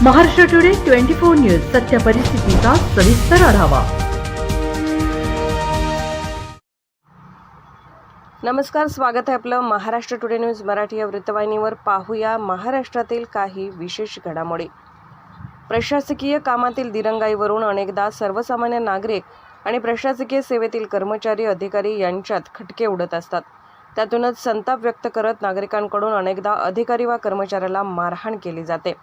Maharashtra today 24 news सत्य परिस्थितीचा सविस्तर आढावा। नमस्कार, स्वागत आहे आपलं महाराष्ट्र टुडे न्यूज मराठी या वृत्तवाहिनीवर। पाहूया महाराष्ट्रातील काही विशेष घडामोडी। प्रशासकीय कामातील दिरंगाईवरून अनेकदा सर्वसामान्य नागरिक आणि प्रशासकीय सेवेतील कर्मचारी अधिकारी यांच्यात खटके उडत असतात। त्यातूनच संताप व्यक्त करत नागरिकांकडून अनेकदा अधिकारी व कर्मचाऱ्याला मारहाण केली जाते।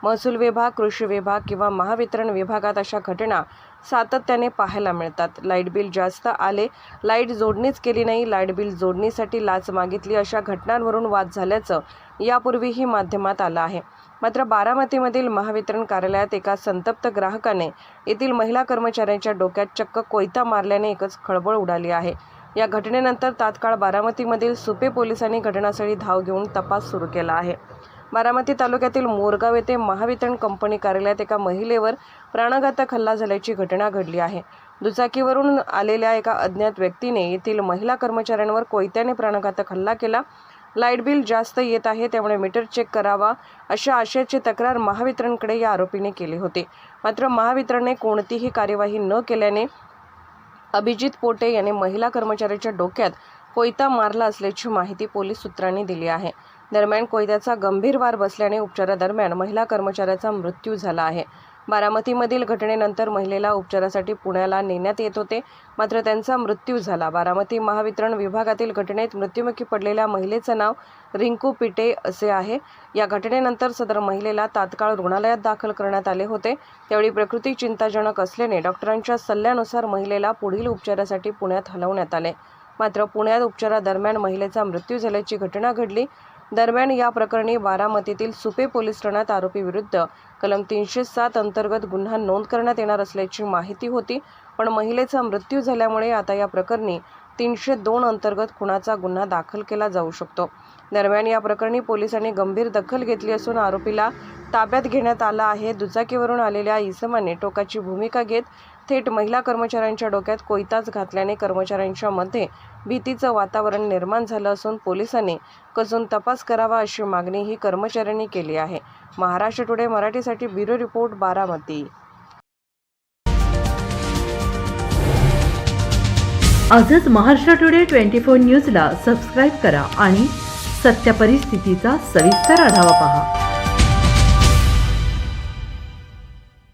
महसूल विभाग, कृषी विभाग किंवा महावितरण विभागात अशा घटना सातत्याने पाहायला मिळतात। लाईट बिल जास्त आले, लाईट जोडणीच केली नाही, लाईट बिल जोडणीसाठी लाच मागितली, अशा घटनांवरून वाद झाल्याचं यापूर्वीही माध्यमात आलं आहे। मात्र बारामतीमधील महावितरण कार्यालयात एका संतप्त ग्राहकाने येथील महिला कर्मचाऱ्यांच्या डोक्यात चक्क कोयता मारल्याने एकच खळबळ उडाली आहे। या घटनेनंतर तात्काळ बारामतीमधील सुपे पोलिसांनी घटनास्थळी धाव घेऊन तपास सुरू केला आहे। बारामती तालुक्यातील मोरगाव येथे महावितरण कंपनी कार्यालयात एका महिलेवर प्राणघातक हल्ला झाल्याची घटना घडली आहे। दुचाकीवरून आलेल्या एका अज्ञात व्यक्तीने येथील महिला कर्मचाऱ्यांवर कोयत्याने प्राणघातक हल्ला केला। लाईट बिल जास्त येत आहे, त्यामुळे मीटर चेक करावा अशा आशयाची तक्रार महावितरणकडे या आरोपीने केली होती। मात्र महावितरणने कोणतीही कार्यवाही न केल्याने अभिजित पोटे याने महिला कर्मचाऱ्याच्या डोक्यात कोयता मारला असल्याची माहिती पोलीस सूत्रांनी दिली आहे। दरम्यान कोयत्याचा गंभीर वार बसल्याने उपचारादरम्यान महिला कर्मचाऱ्याचा मृत्यू झाला आहे। बारामतीमधील घटनेनंतर महिलेला उपचारासाठी पुण्याला नेण्यात येत होते, मात्र त्यांचा मृत्यू झाला। बारामती महावितरण विभागातील घटनेत मृत्युमुखी पडलेल्या महिलेचं नाव रिंकू पिटे असे आहे। या घटनेनंतर सदर महिलेला तात्काळ रुग्णालयात दाखल करण्यात आले होते। त्यावेळी प्रकृती चिंताजनक असल्याने डॉक्टरांच्या सल्ल्यानुसार महिलेला पुढील उपचारासाठी पुण्यात हलवण्यात आले। मात्र पुण्यात उपचारादरम्यान महिलेचा मृत्यू झाल्याची घटना घडली। दरम्यान या प्रकरणी बारामतीतील सुपे पोलीस ठाण्यात आरोपीविरुद्ध कलम 307 अंतर्गत गुन्हा नोंद करण्यात येणार असल्याची माहिती होती, पण महिलेचा मृत्यू झाल्यामुळे आता या प्रकरणी 302 अंतर्गत खुनाचा गुन्हा दाखल केला जाऊ शकतो। दरम्यान या प्रकरणी पोलिसांनी गंभीर दखल घेतली असून आरोपीला ताब्यात घेण्यात आला आहे। दुचाकीवरून आलेल्या इसमाने टोकाची भूमिका घेत थेट महिला कर्मचाऱ्यांच्या डोक्यात कोयताच घातल्याने कर्मचाऱ्यांच्या मध्ये भीतीचं वातावरण निर्माण झालं असून पोलिसांनी कसून तपास करावा अशी मागणीही कर्मचाऱ्यांनी केली आहे। महाराष्ट्र टुडे मराठीसाठी ब्युरो रिपोर्ट, बारामती। आजच महाराष्ट्र टुडे 24 न्यूजला सबस्क्राईब करा आणि सत्य परिस्थितीचा सविस्तर आढावा पहा।